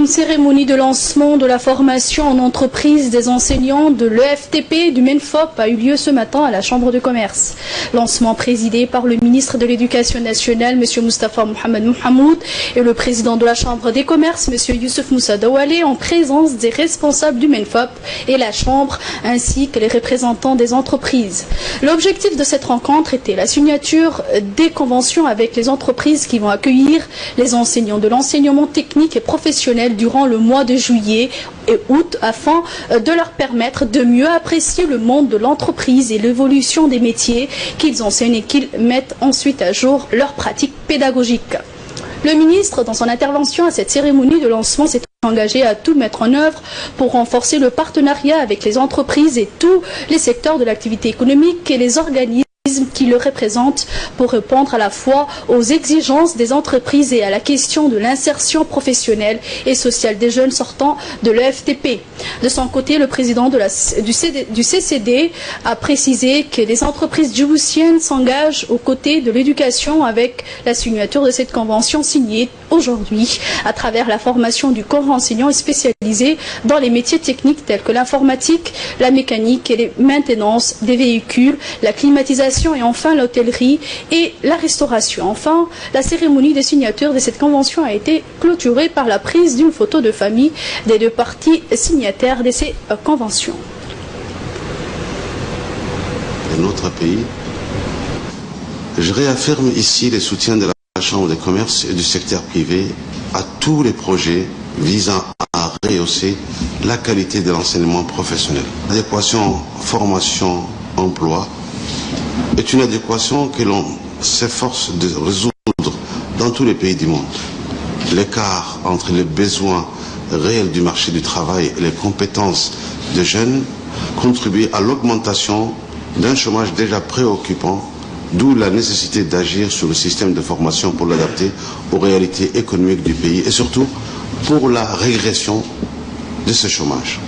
Une cérémonie de lancement de la formation en entreprise des enseignants de l'EFTP du MENFOP a eu lieu ce matin à la Chambre de commerce. Lancement présidé par le ministre de l'Éducation nationale, M. Moustapha Mohamed Mohamoud, et le président de la Chambre des commerces, M. Youssouf Moussa Dawale, en présence des responsables du MENFOP et la Chambre, ainsi que les représentants des entreprises. L'objectif de cette rencontre était la signature des conventions avec les entreprises qui vont accueillir les enseignants de l'enseignement technique et professionnel durant le mois de juillet et août afin de leur permettre de mieux apprécier le monde de l'entreprise et l'évolution des métiers qu'ils enseignent et qu'ils mettent ensuite à jour leurs pratiques pédagogiques. Le ministre, dans son intervention à cette cérémonie de lancement, s'est engagé à tout mettre en œuvre pour renforcer le partenariat avec les entreprises et tous les secteurs de l'activité économique et les organismes qui le représentent pour répondre à la fois aux exigences des entreprises et à la question de l'insertion professionnelle et sociale des jeunes sortant de l'EFTP. De son côté, le président du CCD a précisé que les entreprises djiboutiennes s'engagent aux côtés de l'éducation avec la signature de cette convention signée aujourd'hui à travers la formation du corps enseignant spécialisé dans les métiers techniques tels que l'informatique, la mécanique et les maintenances des véhicules, la climatisation et enfin l'hôtellerie et la restauration. Enfin, la cérémonie de signature de cette convention a été clôturée par la prise d'une photo de famille des deux parties signataires de ces conventions. De notre pays, je réaffirme ici les soutiens de la Chambre des commerces et du secteur privé à tous les projets visant à rehausser la qualité de l'enseignement professionnel. L'adéquation formation-emploi est une adéquation que l'on s'efforce de résoudre dans tous les pays du monde. L'écart entre les besoins réels du marché du travail et les compétences des jeunes contribue à l'augmentation d'un chômage déjà préoccupant, d'où la nécessité d'agir sur le système de formation pour l'adapter aux réalités économiques du pays et surtout pour la régression de ce chômage.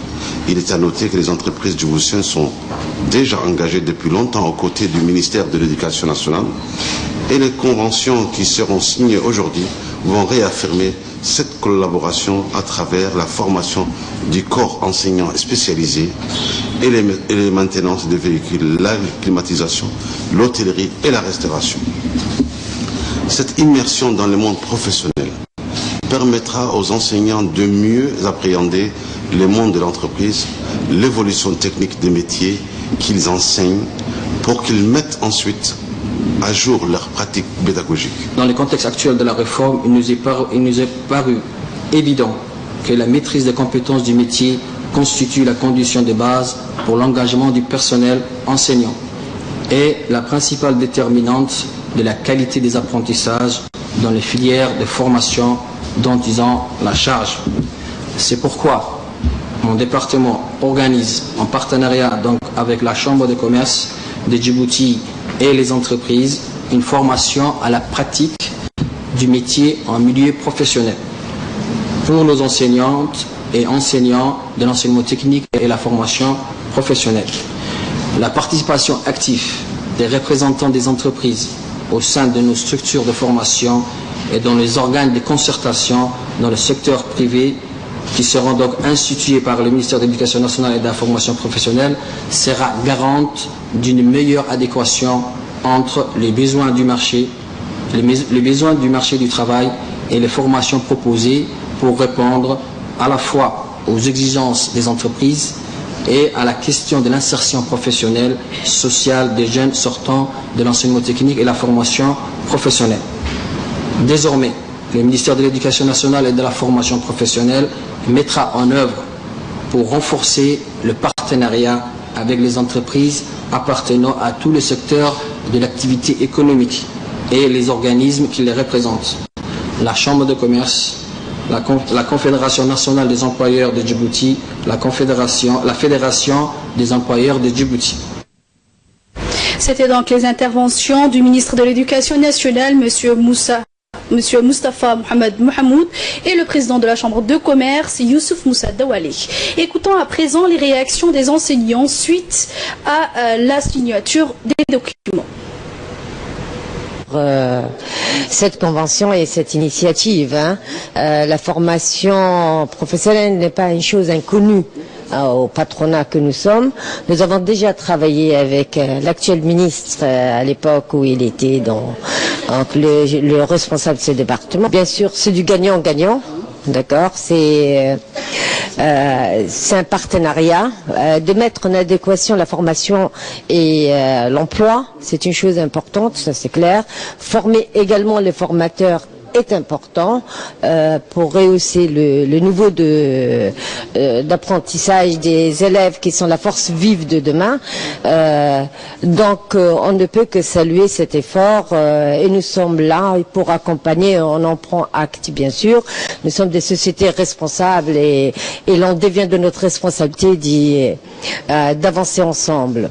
Il est à noter que les entreprises djiboutiennes sont déjà engagées depuis longtemps aux côtés du ministère de l'Éducation nationale et les conventions qui seront signées aujourd'hui vont réaffirmer cette collaboration à travers la formation du corps enseignant spécialisé et les maintenances des véhicules, la climatisation, l'hôtellerie et la restauration. Cette immersion dans le monde professionnel permettra aux enseignants de mieux appréhender le monde de l'entreprise, l'évolution technique des métiers qu'ils enseignent pour qu'ils mettent ensuite à jour leurs pratiques pédagogiques. Dans le contexte actuel de la réforme, il nous est paru évident que la maîtrise des compétences du métier constitue la condition de base pour l'engagement du personnel enseignant et la principale déterminante de la qualité des apprentissages dans les filières de formation dont ils ont la charge. C'est pourquoi mon département organise en partenariat donc avec la Chambre de commerce de Djibouti et les entreprises une formation à la pratique du métier en milieu professionnel pour nos enseignantes et enseignants de l'enseignement technique et la formation professionnelle. La participation active des représentants des entreprises au sein de nos structures de formation et dans les organes de concertation dans le secteur privé qui seront donc institués par le ministère de l'Éducation nationale et de la formation professionnelle sera garante d'une meilleure adéquation entre les besoins du marché, les besoins du marché du travail et les formations proposées pour répondre à la fois aux exigences des entreprises et à la question de l'insertion professionnelle, sociale des jeunes sortant de l'enseignement technique et la formation professionnelle. Désormais, le ministère de l'Éducation nationale et de la formation professionnelle mettra en œuvre pour renforcer le partenariat avec les entreprises appartenant à tous les secteurs de l'activité économique et les organismes qui les représentent. La Chambre de commerce, la Confédération nationale des employeurs de Djibouti, la Fédération des employeurs de Djibouti. C'était donc les interventions du ministre de l'Éducation nationale, M. Moustapha Mohamed Mohamoud, et le président de la Chambre de commerce, Youssouf Moussa Dawale. Écoutons à présent les réactions des enseignants suite à la signature des documents. cette convention et cette initiative. La formation professionnelle n'est pas une chose inconnue au patronat que nous sommes. Nous avons déjà travaillé avec l'actuel ministre à l'époque où il était le responsable de ce département. Bien sûr, c'est du gagnant-gagnant. D'accord, c'est un partenariat. De mettre en adéquation la formation et l'emploi, c'est une chose importante, ça c'est clair. Former également les formateurs est important pour rehausser le niveau d'apprentissage des élèves qui sont la force vive de demain. Donc on ne peut que saluer cet effort et nous sommes là pour accompagner, on en prend acte bien sûr. Nous sommes des sociétés responsables et l'on devient de notre responsabilité d'avancer ensemble.